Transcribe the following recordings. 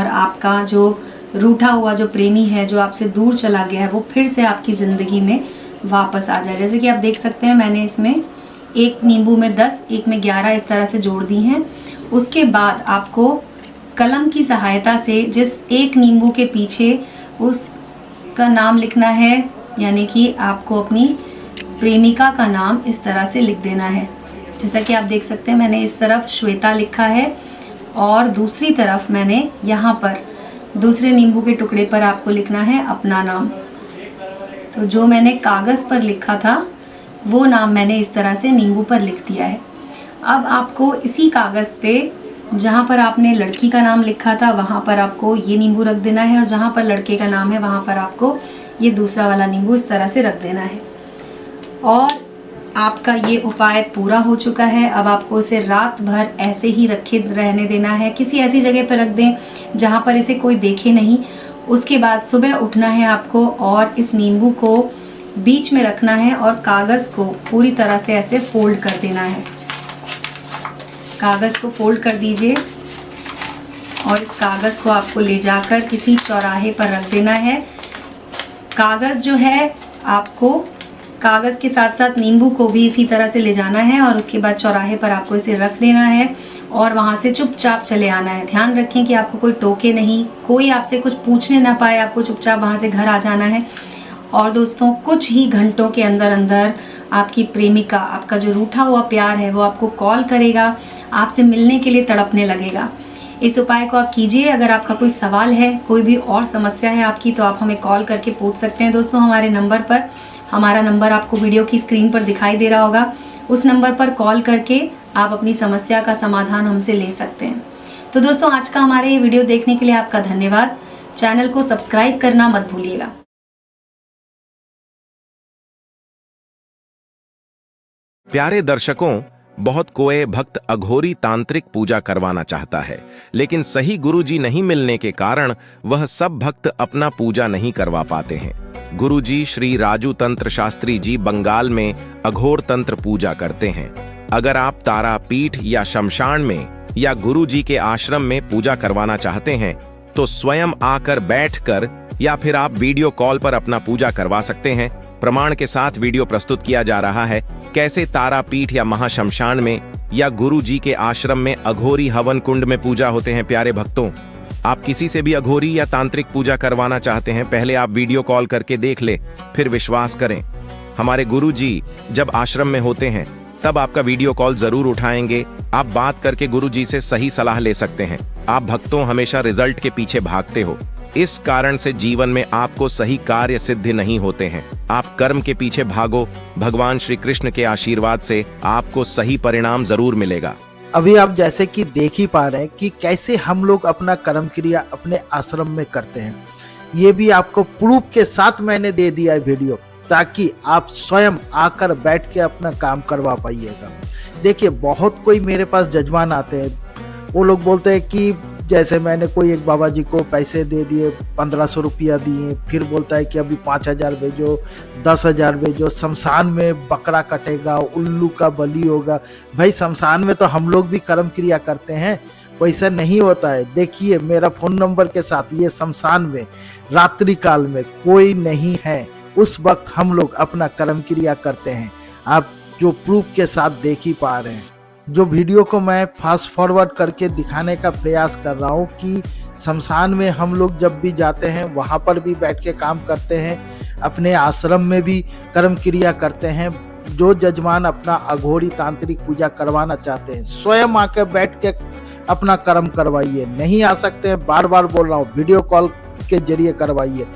और आपका जो रूठा हुआ जो प्रेमी है, जो आपसे दूर चला गया है, वो फिर से आपकी ज़िंदगी में वापस आ जाए। जैसे कि आप देख सकते हैं, मैंने इसमें एक नींबू में 10, एक में 11 इस तरह से जोड़ दी हैं। उसके बाद आपको कलम की सहायता से जिस एक नींबू के पीछे उसका नाम लिखना है, यानी कि आपको अपनी प्रेमिका का नाम इस तरह से लिख देना है। जैसा कि आप देख सकते हैं, मैंने इस तरफ श्वेता लिखा है और दूसरी तरफ मैंने यहाँ पर दूसरे नींबू के टुकड़े पर आपको लिखना है अपना नाम। तो जो मैंने कागज़ पर लिखा था वो नाम मैंने इस तरह से नींबू पर लिख दिया है। अब आपको इसी कागज़ पे जहाँ पर आपने लड़की का नाम लिखा था वहाँ पर आपको ये नींबू रख देना है, और जहाँ पर लड़के का नाम है वहाँ पर आपको ये दूसरा वाला नींबू इस तरह से रख देना है। और आपका ये उपाय पूरा हो चुका है। अब आपको इसे रात भर ऐसे ही रखे रहने देना है। किसी ऐसी जगह पर रख दें जहाँ पर इसे कोई देखे नहीं। उसके बाद सुबह उठना है आपको और इस नींबू को बीच में रखना है और कागज़ को पूरी तरह से ऐसे फोल्ड कर देना है। कागज़ को फोल्ड कर दीजिए और इस कागज़ को आपको ले जाकर किसी चौराहे पर रख देना है। कागज़ जो है, आपको कागज़ के साथ साथ नींबू को भी इसी तरह से ले जाना है और उसके बाद चौराहे पर आपको इसे रख देना है और वहाँ से चुपचाप चले आना है। ध्यान रखें कि आपको कोई टोके नहीं, कोई आपसे कुछ पूछने ना पाए, आपको चुपचाप वहाँ से घर आ जाना है। और दोस्तों, कुछ ही घंटों के अंदर अंदर आपकी प्रेमिका, आपका जो रूठा हुआ प्यार है, वो आपको कॉल करेगा, आपसे मिलने के लिए तड़पने लगेगा। इस उपाय को आप कीजिए। अगर आपका कोई सवाल है, कोई भी और समस्या है आपकी, तो आप हमें कॉल करके पूछ सकते हैं दोस्तों हमारे नंबर पर। हमारा नंबर आपको वीडियो की स्क्रीन पर दिखाई दे रहा होगा। उस नंबर पर कॉल करके आप अपनी समस्या का समाधान हमसे ले सकते हैं। तो दोस्तों, आज का हमारे ये वीडियो देखने के लिए आपका धन्यवाद। चैनल को सब्सक्राइब करना मत भूलिएगा। प्यारे दर्शकों, बहुत कोई भक्त अघोरी तांत्रिक पूजा करवाना चाहता है, लेकिन सही गुरुजी नहीं मिलने के कारण वह सब भक्त अपना पूजा नहीं करवा पाते हैं। गुरुजी श्री राजू तंत्र शास्त्री जी बंगाल में अघोर तंत्र पूजा करते हैं। अगर आप तारापीठ या शमशान में या गुरुजी के आश्रम में पूजा करवाना चाहते हैं तो स्वयं आकर बैठकर या फिर आप वीडियो कॉल पर अपना पूजा करवा सकते हैं। प्रमाण के साथ वीडियो प्रस्तुत किया जा रहा है कैसे तारापीठ या महाशमशान में या गुरुजी के आश्रम में अघोरी हवन कुंड में पूजा होते हैं। प्यारे भक्तों, आप किसी से भी अघोरी या तांत्रिक पूजा करवाना चाहते हैं, पहले आप वीडियो कॉल करके देख ले, फिर विश्वास करें। हमारे गुरुजी जब आश्रम में होते हैं तब आपका वीडियो कॉल जरूर उठाएंगे। आप बात करके गुरुजी से सही सलाह ले सकते हैं। आप भक्तों हमेशा रिजल्ट के पीछे भागते हो, इस कारण से जीवन में आपको सही कार्य सिद्ध नहीं होते हैं। आप कर्म के पीछे भागो, भगवान श्री कृष्ण के आशीर्वाद से आपको सही परिणाम जरूर मिलेगा। अभी आप जैसे कि देख ही पा रहे हैं कि कैसे हम लोग अपना कर्म क्रिया अपने आश्रम में करते हैं। ये भी आपको प्रूफ के साथ मैंने दे दिया है वीडियो, ताकि आप स्वयं आकर बैठ के अपना काम करवा पाइएगा। देखिए, बहुत कोई मेरे पास जजमान आते हैं, वो लोग बोलते हैं कि जैसे मैंने कोई एक बाबा जी को पैसे दे दिए, 1500 रुपया दिए, फिर बोलता है कि अभी 5000 भेजो, 10,000 भेजो, शमशान में बकरा कटेगा, उल्लू का बलि होगा। भाई, शमशान में तो हम लोग भी कर्म क्रिया करते हैं, वैसा नहीं होता है। देखिए, मेरा फ़ोन नंबर के साथ ये शमशान में रात्रि काल में कोई नहीं है, उस वक्त हम लोग अपना कर्म क्रिया करते हैं। आप जो प्रूफ के साथ देख ही पा रहे हैं। जो वीडियो को मैं फास्ट फॉरवर्ड करके दिखाने का प्रयास कर रहा हूँ कि शमशान में हम लोग जब भी जाते हैं वहाँ पर भी बैठ के काम करते हैं, अपने आश्रम में भी कर्म क्रिया करते हैं। जो जजमान अपना अघोरी तांत्रिक पूजा करवाना चाहते हैं, स्वयं आकर बैठ के अपना कर्म करवाइए। नहीं आ सकते हैं, बार बार बोल रहा हूँ, वीडियो कॉल के जरिए करवाइए।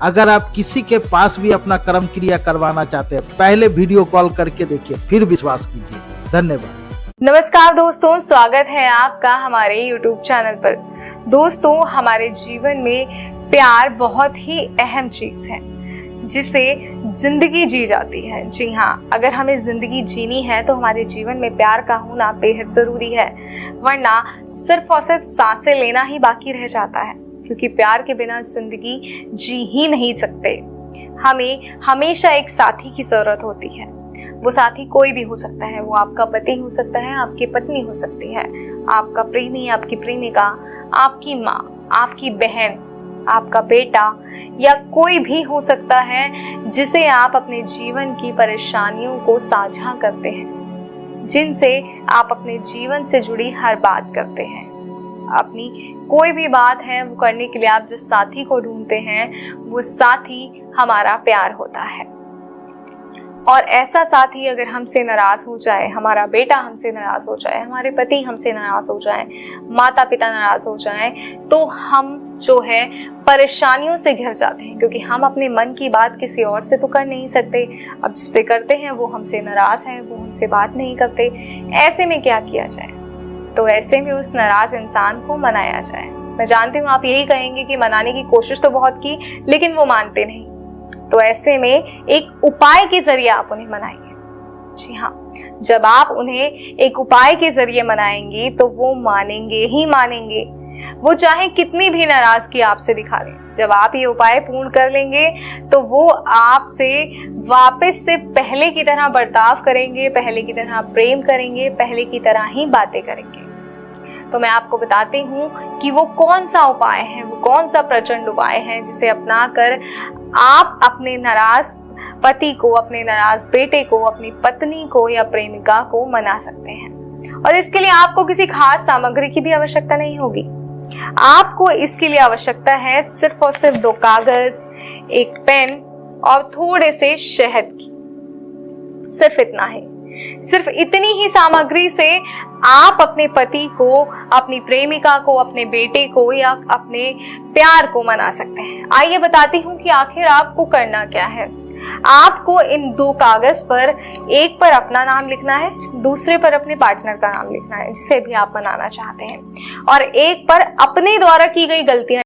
अगर आप किसी के पास भी अपना कर्म क्रिया करवाना चाहते हैं, पहले वीडियो कॉल करके देखिए, फिर विश्वास कीजिए। धन्यवाद। नमस्कार दोस्तों, स्वागत है आपका हमारे YouTube चैनल पर। दोस्तों, हमारे जीवन में प्यार बहुत ही अहम चीज है जिसे जिंदगी जी जाती है। जी हाँ, अगर हमें जिंदगी जीनी है तो हमारे जीवन में प्यार का होना बेहद जरूरी है, वरना सिर्फ और सिर्फ सांसें लेना ही बाकी रह जाता है, क्योंकि प्यार के बिना जिंदगी जी ही नहीं सकते। हमें हमेशा एक साथी की जरूरत होती है। वो साथी कोई भी हो सकता है, वो आपका पति हो सकता है, आपकी पत्नी हो सकती है, आपका प्रेमी, आपकी प्रेमिका, आपकी माँ, आपकी बहन, आपका बेटा या कोई भी हो सकता है जिसे आप अपने जीवन की परेशानियों को साझा करते हैं, जिनसे आप अपने जीवन से जुड़ी हर बात करते हैं। अपनी कोई भी बात है वो करने के लिए आप जिस साथी को ढूंढते हैं वो साथी हमारा प्यार होता है। और ऐसा साथी अगर हमसे नाराज हो जाए, हमारा बेटा हमसे नाराज हो जाए, हमारे पति हमसे नाराज हो जाए, माता पिता नाराज हो जाए, तो हम जो है परेशानियों से घिर जाते हैं, क्योंकि हम अपने मन की बात किसी और से तो कर नहीं सकते। अब जिससे करते हैं वो हमसे नाराज है, वो हमसे बात नहीं करते। ऐसे में क्या किया जाए? तो ऐसे में उस नाराज इंसान को मनाया जाए। मैं जानती हूँ आप यही कहेंगे कि मनाने की कोशिश तो बहुत की, लेकिन वो मानते नहीं। तो ऐसे में एक उपाय के जरिए आप उन्हें मनाइए। जी हाँ, जब आप उन्हें एक उपाय के जरिए मनाएंगे तो वो मानेंगे ही मानेंगे, वो चाहे कितनी भी नाराजगी आपसे दिखा लें। जब आप ये उपाय पूर्ण कर लेंगे तो वो आपसे वापस से पहले की तरह बर्ताव करेंगे, पहले की तरह प्रेम करेंगे, पहले की तरह ही बातें करेंगे। तो मैं आपको बताती हूँ कि वो कौन सा उपाय है, वो कौन सा प्रचंड उपाय है जिसे अपनाकर आप अपने नाराज पति को, अपने नाराज बेटे को, अपनी पत्नी को या प्रेमिका को मना सकते हैं। और इसके लिए आपको किसी खास सामग्री की भी आवश्यकता नहीं होगी। आपको इसके लिए आवश्यकता है सिर्फ और सिर्फ 2 कागज, 1 पेन और थोड़े से शहद की। सिर्फ इतना ही, सिर्फ इतनी ही सामग्री से आप अपने पति को, अपनी प्रेमिका को, अपने बेटे को या अपने प्यार को मना सकते हैं। आइए बताती हूँ कि आखिर आपको करना क्या है। आपको इन 2 कागज पर, एक पर अपना नाम लिखना है, दूसरे पर अपने पार्टनर का नाम लिखना है जिसे भी आप मनाना चाहते हैं, और एक पर अपने द्वारा की गई गलतियां